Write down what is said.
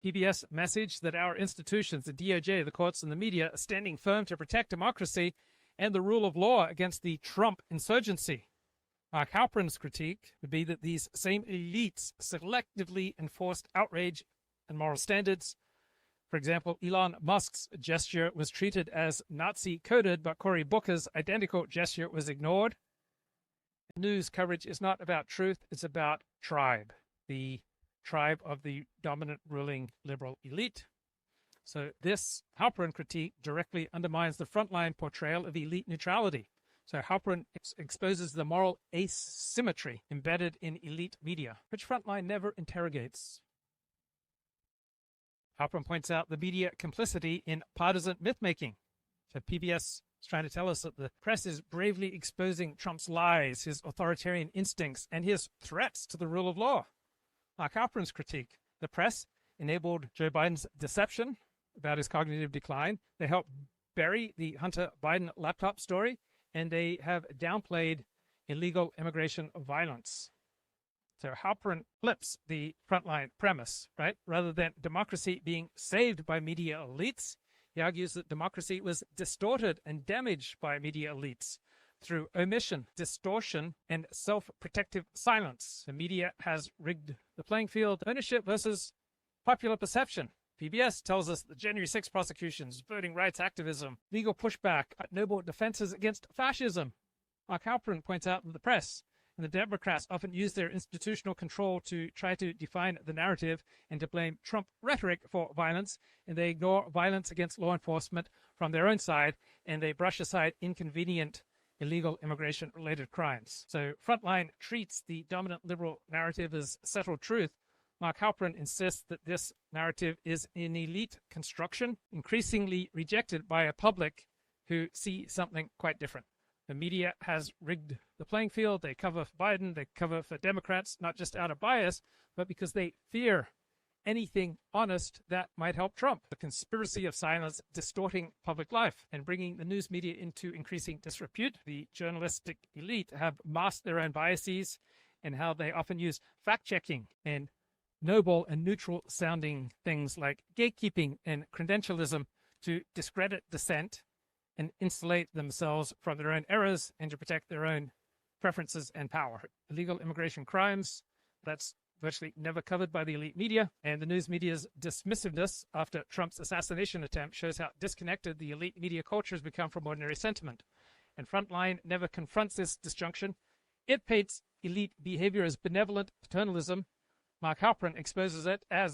PBS message that our institutions, the DOJ, the courts, and the media, are standing firm to protect democracy and the rule of law against the Trump insurgency. Mark Halperin's critique would be that these same elites selectively enforced outrage and moral standards. For example, Elon Musk's gesture was treated as Nazi-coded, but Cory Booker's identical gesture was ignored. News coverage is not about truth, it's about tribe, the tribe of the dominant ruling liberal elite. So this Halperin critique directly undermines the Frontline portrayal of elite neutrality. So Halperin exposes the moral asymmetry embedded in elite media, which Frontline never interrogates. Halperin points out the media complicity in partisan myth-making. So PBS is trying to tell us that the press is bravely exposing Trump's lies, his authoritarian instincts, and his threats to the rule of law. Mark Halperin's critique: the press enabled Joe Biden's deception about his cognitive decline. They helped bury the Hunter Biden laptop story, and they have downplayed illegal immigration violence. So Halperin flips the Frontline premise, right? Rather than democracy being saved by media elites, he argues that democracy was distorted and damaged by media elites through omission, distortion, and self-protective silence. The media has rigged the playing field. Ownership versus popular perception. PBS tells us the January 6 prosecutions, voting rights activism, legal pushback, noble defenses against fascism. Mark Halperin points out that the press and the Democrats often use their institutional control to try to define the narrative and to blame Trump rhetoric for violence, and they ignore violence against law enforcement from their own side, and they brush aside inconvenient illegal immigration-related crimes. So Frontline treats the dominant liberal narrative as settled truth. Mark Halperin insists that this narrative is an elite construction, increasingly rejected by a public who see something quite different. The media has rigged the playing field. They cover for Biden, they cover for Democrats, not just out of bias, but because they fear anything honest that might help Trump. The conspiracy of silence distorting public life and bringing the news media into increasing disrepute. The journalistic elite have masked their own biases and how they often use fact-checking and noble and neutral sounding things like gatekeeping and credentialism to discredit dissent and insulate themselves from their own errors and to protect their own preferences and power. Illegal immigration crimes, that's virtually never covered by the elite media, and the news media's dismissiveness after Trump's assassination attempt shows how disconnected the elite media culture has become from ordinary sentiment. And Frontline never confronts this disjunction. It paints elite behavior as benevolent paternalism. Mark Halperin exposes it as